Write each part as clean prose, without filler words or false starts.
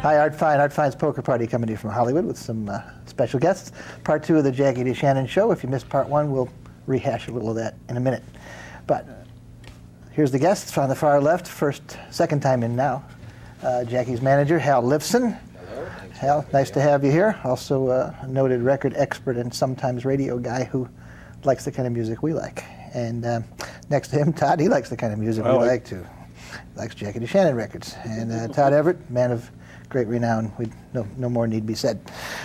Hi, Art Fein. Art Fein's Poker Party coming to you from Hollywood with some special guests. Part 2 of the Jackie DeShannon Show. If you missed Part 1, we'll rehash a little of that in a minute. But here's the guests on the far left. Second time in now. Jackie's manager, Hal Lifson. Hello. Hal, nice to have you here. Also a noted record expert and sometimes radio guy who likes the kind of music we like. And next to him, Todd, he likes the kind of music we like too. He likes Jackie DeShannon records. And Todd Everett, man of great renown. No more need be said.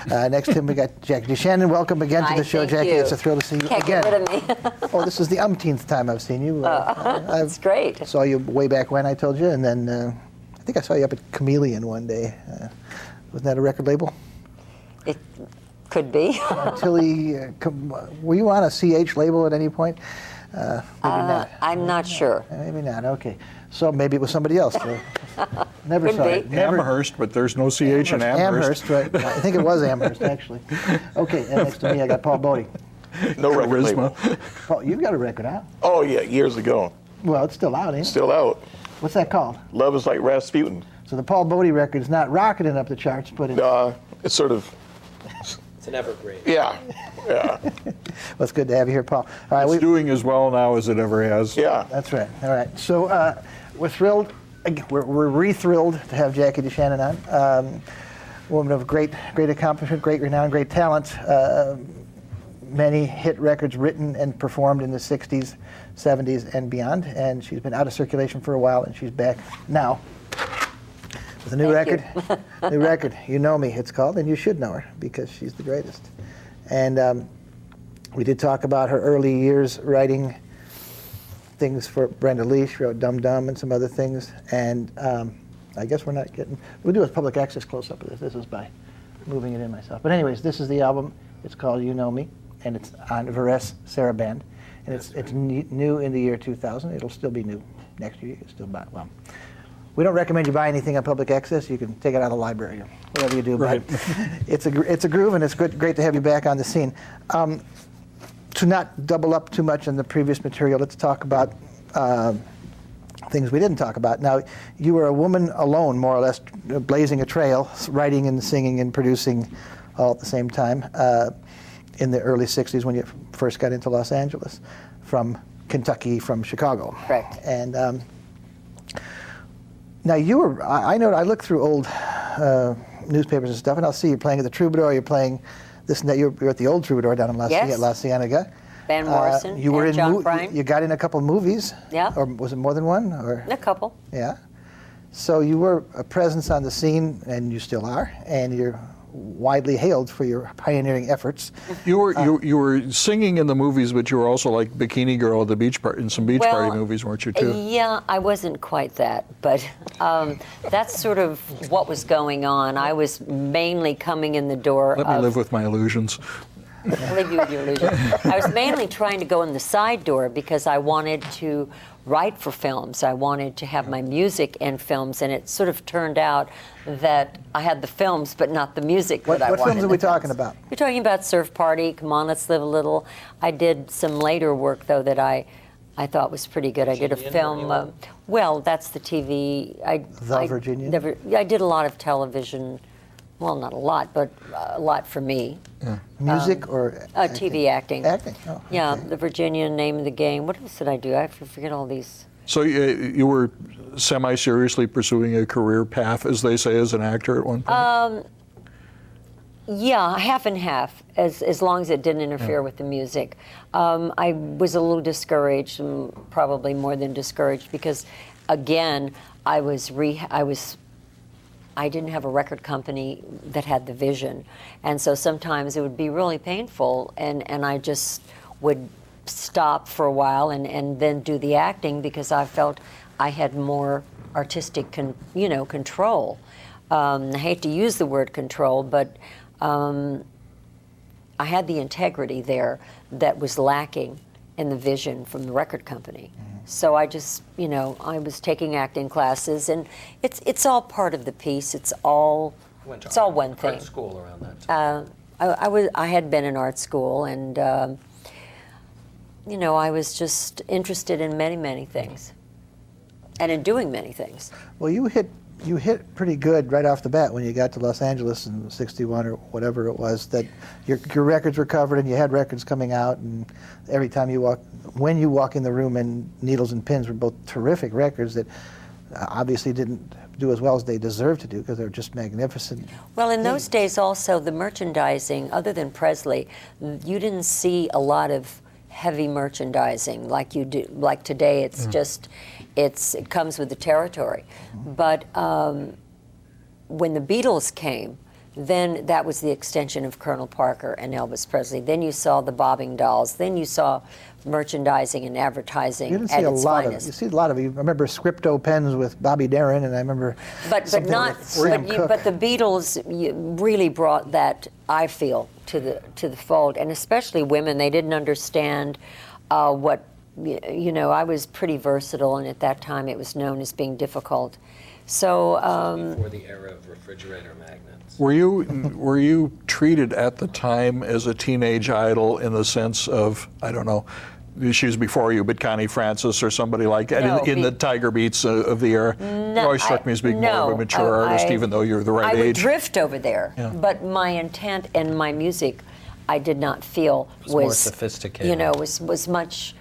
Next to him, we got Jackie DeShannon. Welcome again to the show, Jackie. You. It's a thrill to see you Can't again. get rid of me. Oh, this is the umpteenth time I've seen you. That's great. Saw you way back when, I told you, and then I think I saw you up at Chameleon one day. Wasn't that a record label? It could be. Tilly, were you on a CH label at any point? Maybe not. I'm not sure. Maybe not. Okay. So maybe it was somebody else. Never Could saw be. it. Amherst, but there's no CH in Amherst. Right. I think it was Amherst, actually. Okay, and next to me I got Paul Bodie. No record label. Paul, you've got a record out. Oh, yeah, years ago. Well, it's still out, ain't it? Still out. What's that called? Love is like Rasputin. So the Paul Bodie record's not rocketing up the charts, but It's sort of, It's an evergreen. yeah. well, it's good to have you here, Paul. All right, It's doing as well now as it ever has. Yeah. That's right. All right. So we're thrilled. We're re-thrilled to have Jackie DeShannon on. Woman of great accomplishment, great renown, great talent. Many hit records written and performed in the 60s, 70s, and beyond. And she's been out of circulation for a while, and she's back now with a new record. New record. You Know Me, it's called, and you should know her because she's the greatest. And we did talk about her early years writing things for Brenda Lee. She wrote Dum Dum and some other things. And I guess we'll do a public access close-up of this. This is by moving it in myself. But anyways, this is the album. It's called You Know Me, and it's on Varese Saraband. And it's new in the year 2000. It'll still be new next year. You can still buy it. Well, we don't recommend you buy anything on public access. You can take it out of the library or whatever you do. Right. But it's a groove, and it's great to have you back on the scene. To not double up too much on the previous material, let's talk about things we didn't talk about. Now, you were a woman alone, more or less, blazing a trail, writing and singing and producing all at the same time in the early 60s when you first got into Los Angeles from Kentucky, from Chicago. Correct. And now you were, I know, I look through old newspapers and stuff, and I'll see you're playing at the Troubadour, you're playing this and that. You're at the old Troubadour down in La Cienega. Van Morrison You were and in John Prine. You got in a couple movies. Yeah. Or was it more than one? Or A couple. yeah. So you were a presence on the scene, and you still are, and you're widely hailed for your pioneering efforts. You were singing in the movies, but you were also like Bikini Girl at the beach party in some beach party movies, weren't you too? Yeah, I wasn't quite that, but that's sort of what was going on. I was mainly coming in the door. Let me live with my illusions. I'll leave you with your illusion. I was mainly trying to go in the side door because I wanted to write for films. I wanted to have my music in films, and it sort of turned out that I had the films but not the music that I wanted. What films are we talking about? We're talking about Surf Party, Come On, Let's Live a Little. I did some later work, though, that I thought was pretty good. I did a film. Well, that's the TV. The Virginian? I did a lot of television. Well, not a lot, but a lot for me. Yeah. Music or acting? TV acting. Acting, oh. Yeah, Okay. The Virginian, Name of the Game. What else did I do? I forget all these. So you were semi-seriously pursuing a career path, as they say, as an actor at one point? Yeah, half and half, as long as it didn't interfere with the music. I was a little discouraged, and probably more than discouraged, because, again, I didn't have a record company that had the vision. And so sometimes it would be really painful, and I just would stop for a while and then do the acting because I felt I had more artistic control. I hate to use the word control, but I had the integrity there that was lacking in the vision from the record company. So I just, I was taking acting classes, and it's all part of the piece. It's all one thing. Art school around that time. I had been in art school, and I was just interested in many, many things, and in doing many things. Well, you hit you hit pretty good right off the bat when you got to Los Angeles in '61 or whatever it was. That your records were covered and you had records coming out, and every time you when you walk in the room, and Needles and Pins were both terrific records that obviously didn't do as well as they deserved to do because they were just magnificent. Well, in those days also, the merchandising, other than Presley, you didn't see a lot of heavy merchandising like you do. Like today, it's just, it comes with the territory. But when the Beatles came, then that was the extension of Colonel Parker and Elvis Presley. Then you saw the bobbing dolls. Then you saw merchandising and advertising You didn't at see a its lot finest. of. You see a lot of. I remember Scripto pens with Bobby Darin, and I remember. But not. But the Beatles really brought that, I feel, to the fold, and especially women. They didn't understand what. I was pretty versatile, and at that time it was known as being difficult. So. Before the era of refrigerator magnets. Were you treated at the time as a teenage idol in the sense of, I don't know, she was before you, but Connie Francis or somebody like that, No, in the Tiger Beats of the era? No, You always struck me as being more of a mature artist, even though you're the right I would age. drift over there, Yeah. but my intent and my music, I did not feel was more sophisticated. Was much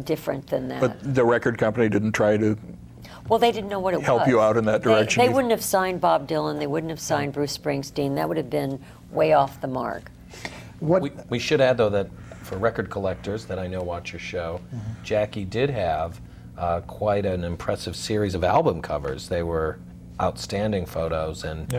different than that. But the record company didn't try to Well, they didn't know what it was. help you out in that direction. They wouldn't have signed Bob Dylan. They wouldn't have signed Bruce Springsteen. That would have been way off the mark. We should add, though, that for record collectors that I know watch your show, Jackie did have quite an impressive series of album covers. They were outstanding photos and,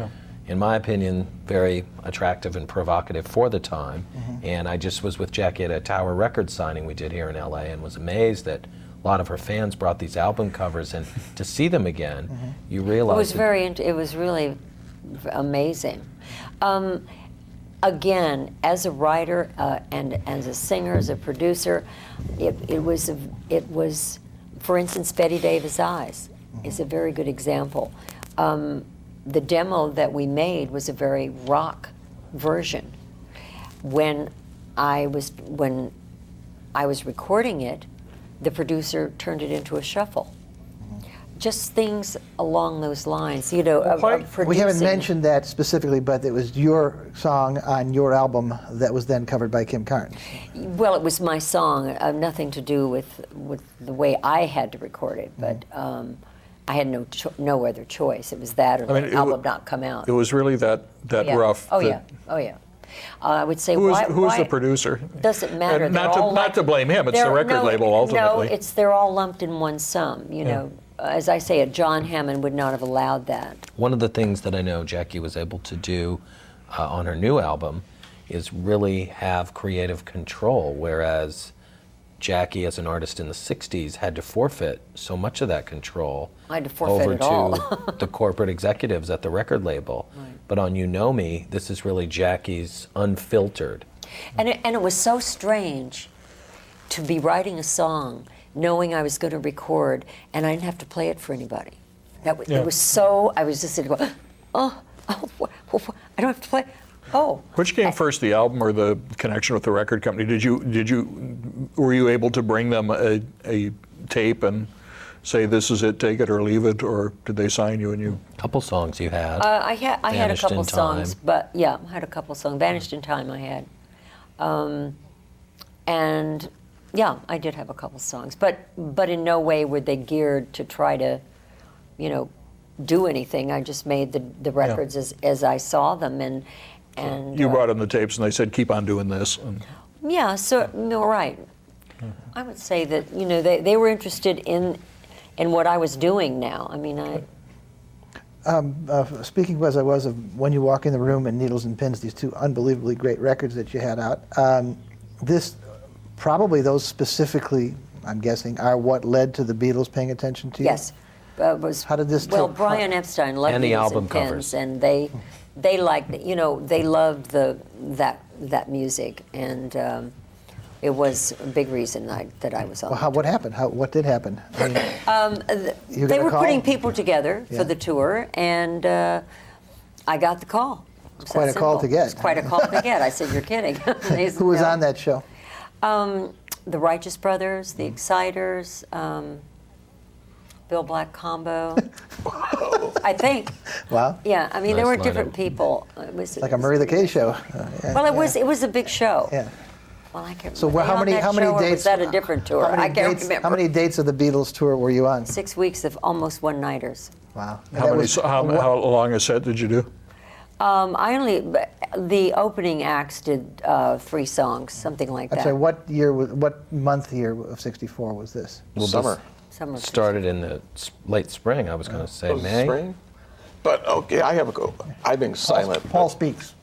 in my opinion, very attractive and provocative for the time. And I just was with Jackie at a Tower Records signing we did here in LA and was amazed that a lot of her fans brought these album covers, and to see them again, you realize It was really amazing. Again, as a writer and as a singer, as a producer, it was, for instance, Bette Davis Eyes is a very good example. The demo that we made was a very rock version. When I was recording it, the producer turned it into a shuffle. Just things along those lines, of producing. We haven't mentioned that specifically, but it was your song on your album that was then covered by Kim Carnes. Well, it was my song, nothing to do with the way I had to record it, but I had no other choice. It was that or the album not come out. It was really that rough. Oh yeah. I would say Who was why the producer? Doesn't matter. Not to blame him. It's the record label ultimately. No, they're all lumped in one sum. As I say, John Hammond would not have allowed that. one of the things that I know Jackie was able to do on her new album is really have creative control, whereas Jackie, as an artist in the 60s, had to forfeit so much of that control I had to forfeit over it all. to the corporate executives at the record label. Right. But on You Know Me, this is really Jackie's unfiltered. And it was so strange to be writing a song knowing I was going to record and I didn't have to play it for anybody. It was so, I was just sitting going, I don't have to play. Oh. Which came first, the album or the connection with the record company? Were you able to bring them a tape and say, this is it, take it or leave it, or did they sign you and you? A couple songs you had. I had a Vanished couple in songs, Time. but yeah, I had a couple songs. Vanished in Time I had. And yeah, I did have a couple songs, but in no way were they geared to try to, do anything. I just made the records as I saw them, and You brought in the tapes and they said, keep on doing this. yeah, so no, right. I would say that they were interested in what I was doing now. I mean, Speaking as I was of When You Walk in the Room and Needles and Pins, these two unbelievably great records that you had out, probably those specifically, I'm guessing, are what led to the Beatles paying attention to you? yes. How did this Well, take Brian Epstein loved And the Needles album and Pins, covers. and they liked they loved that music, and it was a big reason that I was on. Well, what happened? What did happen? I mean, you They got a were call? putting people together Yeah. for the tour, and I got the call. It's quite that a call simple. to get. It's quite a call to get. I said, "You're kidding." They said, Who was "No." on that show? The Righteous Brothers, the Exciters, Bill Black combo. I think. Wow. Yeah, I mean, there Nice were different lineup. people. It was Like a Murray the K show. Yeah, Well, yeah. it was a big show. Yeah. Well, I can't. So were they how on many that show, or dates? was that a different tour? How many I can't dates, remember. How many dates of the Beatles tour were you on? 6 weeks of almost one-nighters. Wow. And How that many? was- How long a set did you do? The opening acts did 3 songs, something like I'm that. sorry, what month year of '64 was this? Well, Summer. Summer. Started in the late spring. I was going to say Was it May. spring? But okay, I have a go. I've been silent. Paul speaks.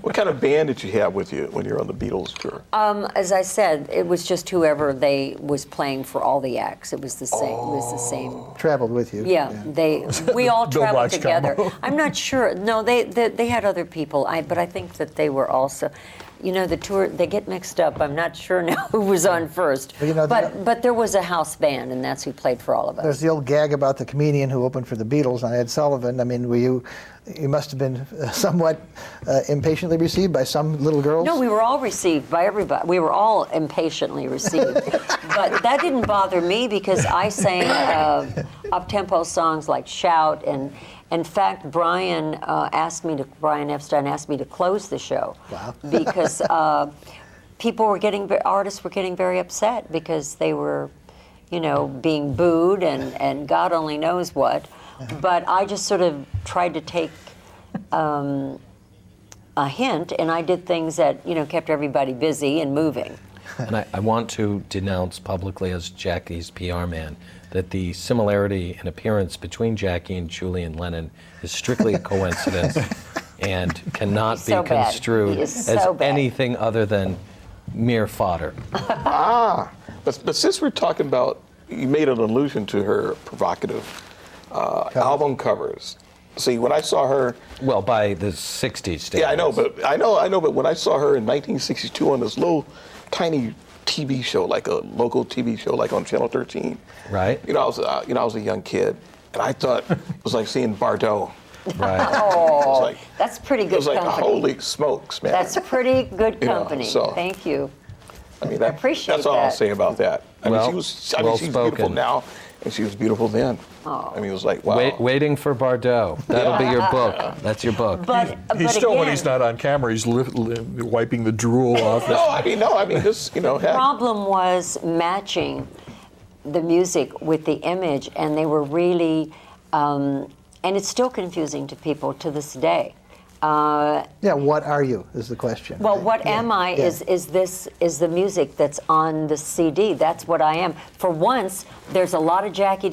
What kind of band did you have with you when you were on the Beatles tour? As I said, it was just whoever they was playing for all the acts. It was the same. It was the same. Traveled with you. Yeah, we all Bill traveled Black's together. combo. I'm not sure. No, they had other people. But I think that they were also, the tour, they get mixed up. I'm not sure now who was on first. Well, but there was a house band, and that's who played for all of us. There's the old gag about the comedian who opened for the Beatles, Ed Sullivan. I mean, you must have been somewhat impatiently received by some little girls? No, we were all received by everybody. We were all impatiently received. But that didn't bother me because I sang up-tempo songs like Shout. And in fact, Brian Epstein asked me to close the show. Wow. Because artists were getting very upset because they were, being booed and God only knows what. But I just sort of tried to take a hint, and I did things that kept everybody busy and moving. And I want to denounce publicly as Jackie's PR man that the similarity in appearance between Jackie and Julian Lennon is strictly a coincidence and cannot He's be so bad. construed He is as so bad. anything other than mere fodder. But since we're talking about, you made an allusion to her provocative album covers. See, when I saw her, Well, by the 60s standards. yeah, I know, but when I saw her in 1962 on this little tiny TV show, like a local TV show, like on Channel 13. Right. I was a young kid, and I thought it was like seeing Bardot. Right. It was like, That's pretty it good was like company. holy smokes, man. That's pretty good You know, company. so- Thank you. I mean, appreciate that's all I'll that. say about that. I Well- mean, she's well beautiful spoken. now, and she was beautiful then. Oh. I mean, it was like, wow. Waiting for Bardot. That'll be your book. That's your book. But He's still, when again, he's not on camera, he's wiping the drool off. No, I mean, this, heck. the problem was matching the music with the image, and they were really, and it's still confusing to people to this day. Yeah, what are you is the question. Well, right? what Yeah, am I yeah. is the music that's on the CD. That's what I am. For once, there's a lot of Jackie.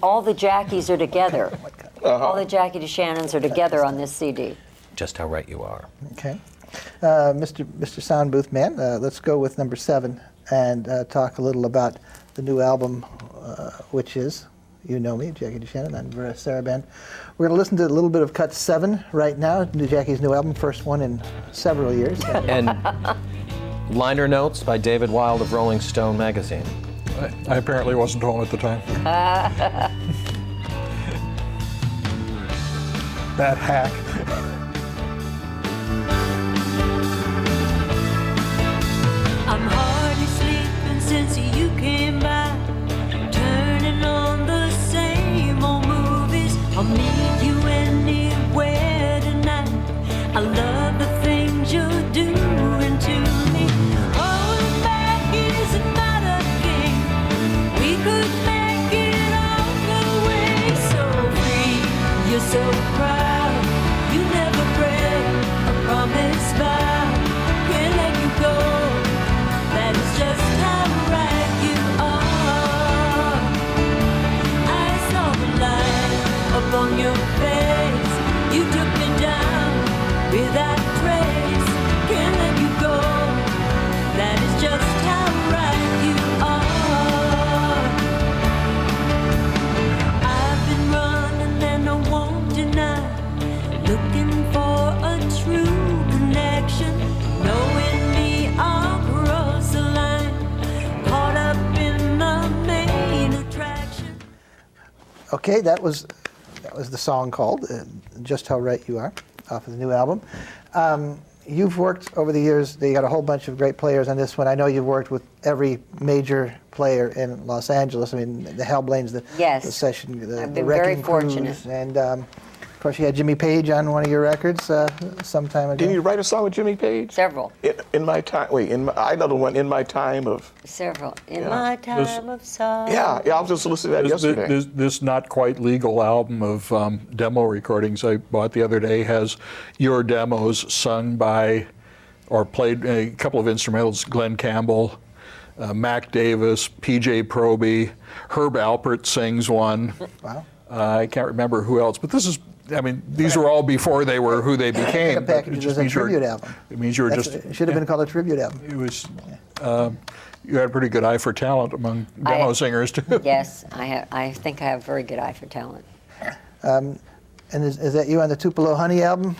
All the Jackies are together. All the Jackie DeShannons are together on this CD. Just how right you are. Okay. Mr. Sound Booth Man, let's go with number 7 and talk a little about the new album, which is You Know Me, Jackie DeShannon and Vera Saraband. We're going to listen to a little bit of cut 7 right now, Jackie's new album, first one in several years. And liner notes by David Wilde of Rolling Stone magazine. I apparently wasn't home at the time. That hack. I'm hardly sleeping since you came by, turning on the same old movies. I'll meet you anywhere tonight. I love the things you're doing to me. Holding back is not a game. We could make it all go away. So free, you're so proud. You never break a promise vow. Can't let you go. That is just how right you are. I saw the light upon your face. You took me down without trace. Can't let you go. That is just how right you are. I've been running and I won't deny, looking for a true connection. Knowing me, I'll cross the line, caught up in the main attraction. Okay, that was the song called Just How Right You Are, off of the new album. you've worked over the years, you got a whole bunch of great players on this one. I know you've worked with every major player in Los Angeles. I mean, the Hal Blaine's, the Session, I've the been very Wrecking Crews, fortunate. and of course you had Jimmy Page on one of your records some time ago. Didn't you write a song with Jimmy Page? Several. In my time. Wait, I know the one. In my time of. Several. In Yeah. my time of sorrow. Yeah, I was just listening to that yesterday. This not quite legal album of demo recordings I bought the other day has your demos sung by, or played a couple of instrumentals, Glenn Campbell, Mac Davis, PJ Proby, Herb Alpert sings one. Wow. I can't remember who else, but this is, I mean, these were all before they were who they became. The package was a tribute album. It means you were That's- just. It should have been called a tribute album. It was. You had a pretty good eye for talent among demo singers too. Yes, I think I have a very good eye for talent. And is that you on the Tupelo Honey album?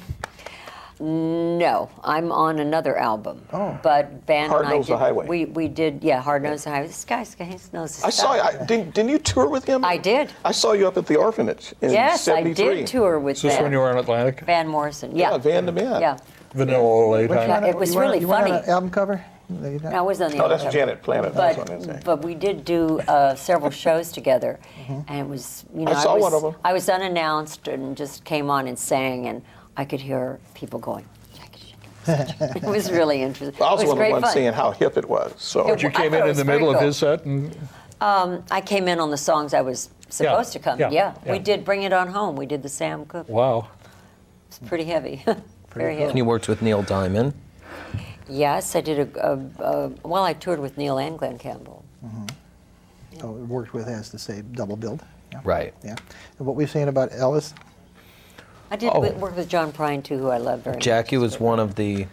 No, I'm on another album. Oh. But Van Hard and I Knows the did, Highway. we did, Hard Knows the Highway. This guy knows his I saw stuff. you. Didn't you tour with him? I did. I saw you up at the orphanage in Yes, '73. I did tour with Is this Van. when you were on Atlantic? Van Morrison. Yeah. Yeah, Van de Man. Yeah. Vanilla Olay Which time. one? It was You weren't- really you weren't on funny. an album cover? No, you're not? I was on the No, that's album. Janet Planet. That's what I'm saying. But we did do several shows together, and it was, I saw one of them. I was unannounced and just came on and sang, and I could hear people going, it was really interesting. I was it was one of the great ones fun. seeing how hip it was. So It You I came thought in it in was the very middle of cool. his set, and I came in on the songs I was supposed to come. yeah, Yeah, yeah. we did Bring It On Home. We did the Sam Cooke. wow. It's pretty heavy, very And heavy. you worked with Neil Diamond. Yes, I did well, I toured with Neil and Glenn Campbell. Oh, it worked with, as to say, double billed. Yeah. Right. Yeah. And what were you saying about Elvis? I did Oh. work with John Prine, too, who I love very much. Jackie was one of the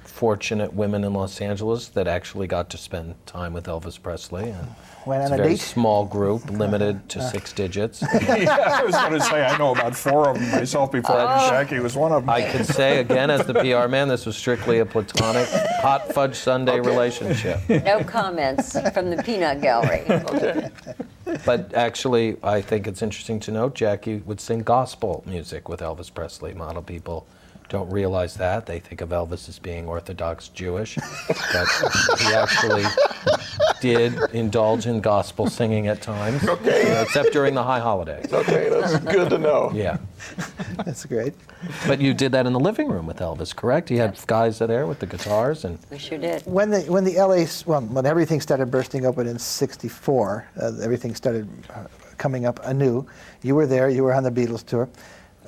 fortunate women in Los Angeles that actually got to spend time with Elvis Presley. And Went it's on a a very date? small group, limited to 6 digits. Yeah, I was going to say I know about 4 of them myself before I knew Jackie was one of them. I could say again, as the PR man, this was strictly a platonic hot fudge sundae relationship. No comments from the peanut gallery. okay. But actually, I think it's interesting to note Jackie would sing gospel music with Elvis Presley. A lot of people don't realize that. They think of Elvis as being Orthodox Jewish. But he actually did indulge in gospel singing at times, Okay. except during the high holidays. Okay, that's good to know. Yeah. That's great. But you did that in the living room with Elvis, correct? You had guys there with the guitars and We sure did. When the LA, when everything started bursting open in '64, everything started coming up anew. You were there. You were on the Beatles tour.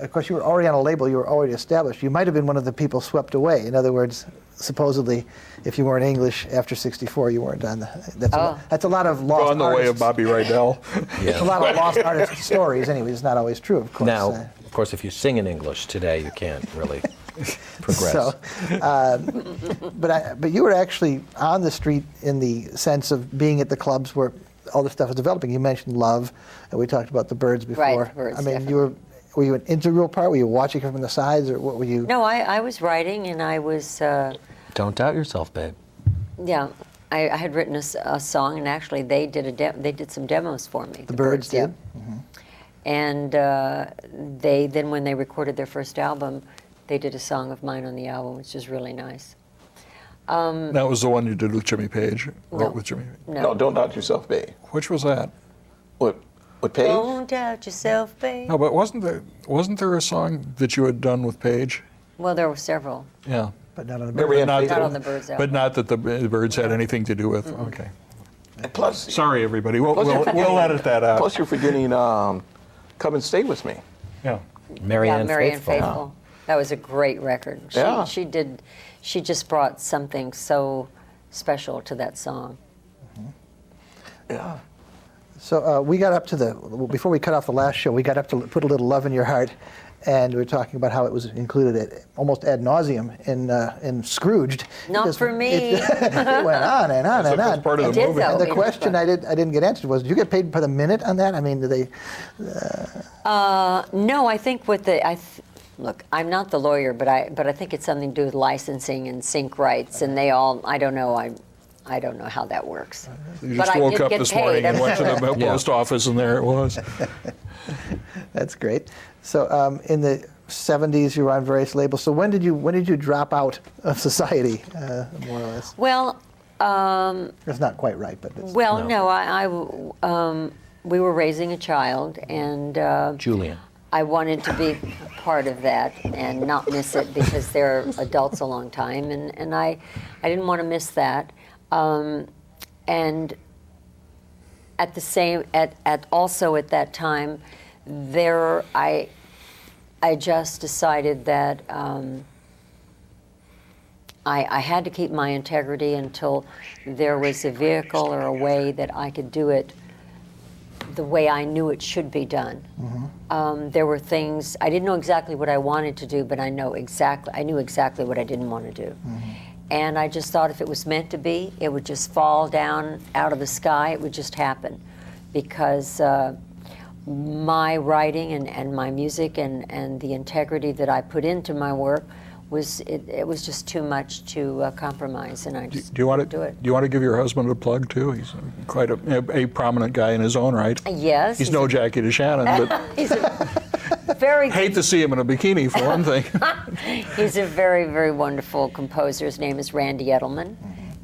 Of course, you were already on a label. You were already established. You might have been one of the people swept away. In other words, supposedly, if you weren't English after '64, you weren't on the. That's a lot of lost Gone the way of artists. Bobby Rydell. It's a lot of lost artist stories. Anyway, it's not always true, of course. now, of course, if you sing in English today, you can't really progress. So, but you were actually on the street in the sense of being at the clubs where all this stuff was developing. You mentioned Love, and we talked about the Byrds before. Right, the Byrds, I mean, definitely. were you an integral part? Were you watching from the sides, or what were you? No, I was writing, and I was, Don't doubt yourself, babe. yeah, I had written a song, and actually they did some demos for me. The Byrds yeah. did? And then when they recorded their first album, they did a song of mine on the album, which is really nice. That was the one you did with Jimmy Page. Wrote with Jimmy. No, don't doubt yourself, babe. Which was that? What Page? Don't doubt yourself, babe. No, but wasn't there a song that you had done with Page? Well, there were several. Yeah. But not on the Mary Byrds. Ann Not Faithful. on the Byrds album. But not that the Byrds had anything to do with. Okay. And plus, Sorry, everybody. We'll you're forgetting- edit that out. plus you're forgetting Come and Stay With Me. Yeah. Mary Ann Mary Ann Faithful. Faithful. That was a great record. Yeah. She just brought something so special to that song. Yeah. So we got up to before we cut off the last show, we got up to Put a Little Love in Your Heart, and we were talking about how it was included almost ad nauseum in Scrooged. Not Because for me. It went on and on and That's on. part of It the did, movie. though. And the It question was I didn't get answered was, did you get paid by the minute on that? I mean, do they? No, I think look, I'm not the lawyer, but I think it's something to do with licensing and sync rights, and they all. I don't know. I don't know how that works. You But just I woke did up get this paid, morning and I'm went to sure. the post office, and there it was. That's great. So in the 70s, you were on various labels. So when did you drop out of society, more or less? Well, It's not quite right, but it's, we were raising a child, and Julian. I wanted to be part of that and not miss it because they're adults a long time, and I didn't want to miss that. And at the same, also at that time, I just decided that I had to keep my integrity until there was a vehicle or a way that I could do it the way I knew it should be done. There were things, I didn't know exactly what I wanted to do, but I knew exactly what I didn't want to do. And I just thought if it was meant to be, it would just fall down out of the sky, it would just happen. Because my writing and my music and the integrity that I put into my work it was just too much to compromise, and I just Do you want do it. to give your husband a plug too? He's quite a prominent guy in his own right. Yes. He's no Jackie DeShannon, but He's a very hate to see him in a bikini for one thing. He's a very, very wonderful composer. His name is Randy Edelman,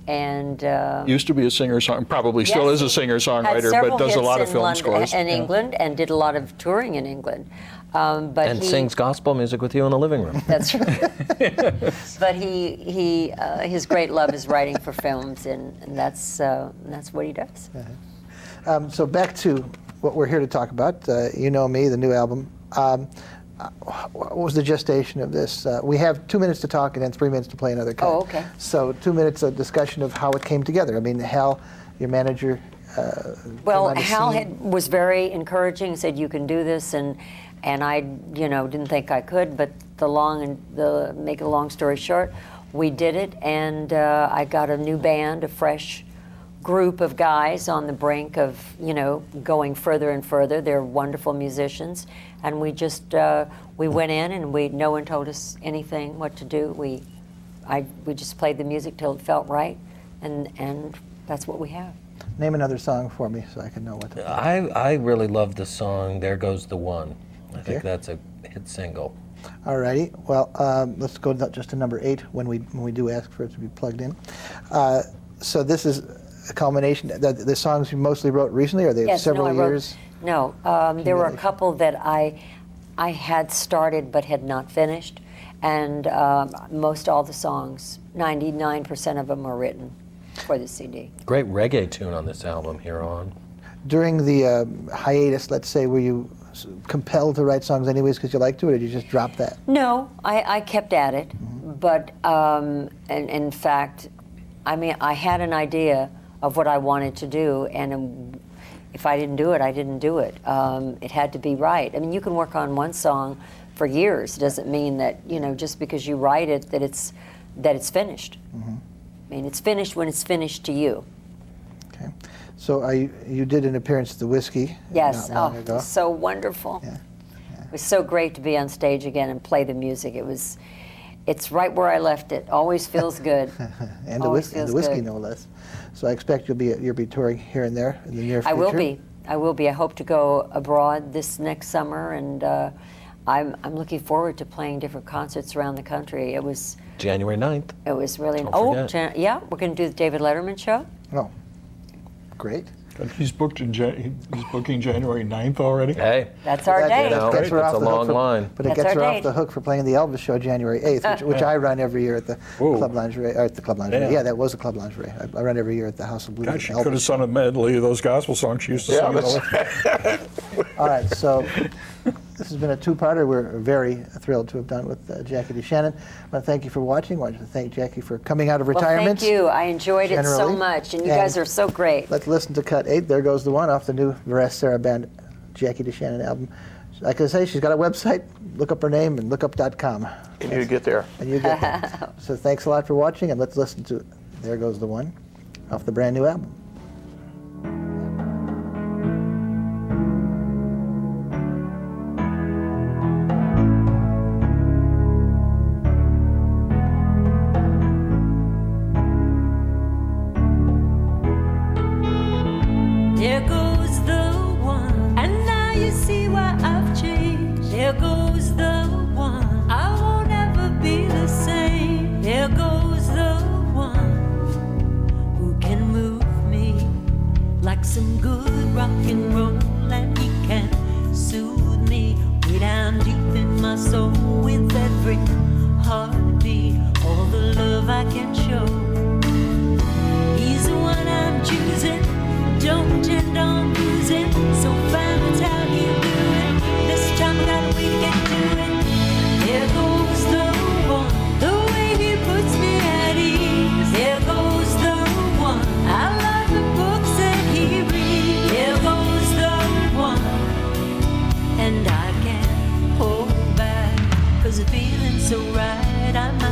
and Used to be a singer-songwriter, probably still is a had singer-songwriter, several but does a hits lot of in film London, scores. in England, and did a lot of touring in England. But And he sings gospel music with you in the living room. That's right. But his great love is writing for films, and that's what he does. So back to what we're here to talk about. You Know Me, the new album. What was the gestation of this? We have 2 minutes to talk and then 3 minutes to play another cut. Oh, okay. So 2 minutes of discussion of how it came together. I mean, Hal, your manager. Well, came on the Hal scene. was very encouraging. Said you can do this, and I, didn't think I could. But make a long story short, we did it, and I got a new band, a fresh group of guys on the brink of going further and further. They're wonderful musicians, and we just we went in, and no one told us anything what to do. We just played the music till it felt right, and that's what we have. Name another song for me so I can know what to. I really love the song "There Goes the One." I think that's a hit single. All righty. Well, let's go just to number 8 when we do ask for it to be plugged in. So this is a culmination. The songs you mostly wrote recently, or they Yes, several I wrote- years? No, there were a couple that I had started but had not finished, and most all the songs, 99% of them are written for the CD. Great reggae tune on this album, Here On. During the hiatus, let's say, were you compelled to write songs anyways because you liked to, or did you just drop that? No, I kept at it, but and in fact, I had an idea of what I wanted to do, and if I didn't do it, I didn't do it. It had to be right. I mean, you can work on one song for years. It doesn't mean that just because you write it that it's finished. I mean, it's finished when it's finished to you. Okay. So you did an appearance at the Whiskey Yes. not long Oh, ago. so wonderful. Yeah. It was so great to be on stage again and play the music. It's right where I left it. Always feels good. And the Always Whiskey, feels good. no less. So I expect you'll be touring here and there in the near future. I will be. I hope to go abroad this next summer, and I'm looking forward to playing different concerts around the country. It was January 9th. really. Don't forget. Yeah, we're going to do the David Letterman show. Oh, great. He's booked he's booking January 9th already. Hey, That's our That day. gets her That's off a the hook long for- line. But it That's gets our her off date. the hook for playing the Elvis show January 8th, which I run every year at the Whoa. Club Lingerie. Or at the Club Lingerie. Yeah. Yeah, that was the Club Lingerie. I run every year at the House of Blues. God, she Elvis. could have sung a medley of those gospel songs she used to sing. All right, so this has been a two-parter we're very thrilled to have done with Jackie DeShannon. I want to thank you for watching. I want to thank Jackie for coming out of Well, retirement. thank you. I enjoyed it so generally. much, and you And guys are so great. Let's listen to cut 8. There Goes the One off the new Varese Sarah Band Jackie DeShannon album. Like I say, she's got a website. Look up her name and lookup.com. And you get there. And you get there. So thanks a lot for watching, and let's listen to There Goes the One off the brand new album. There goes the one, and now you see why I've changed. There goes the one. like some good rock and roll, and he can soothe me way down deep in my soul with every heartbeat, all the love I can show. He's the one I'm choosing, don't intend on losing, so fine, that's how he'll do it. This time I got a way to get to it. There goes the one, the way he puts me at ease. There goes the one, I love the books that he reads. There goes the one, and I can't hold back, 'cause the feeling's so right, I'm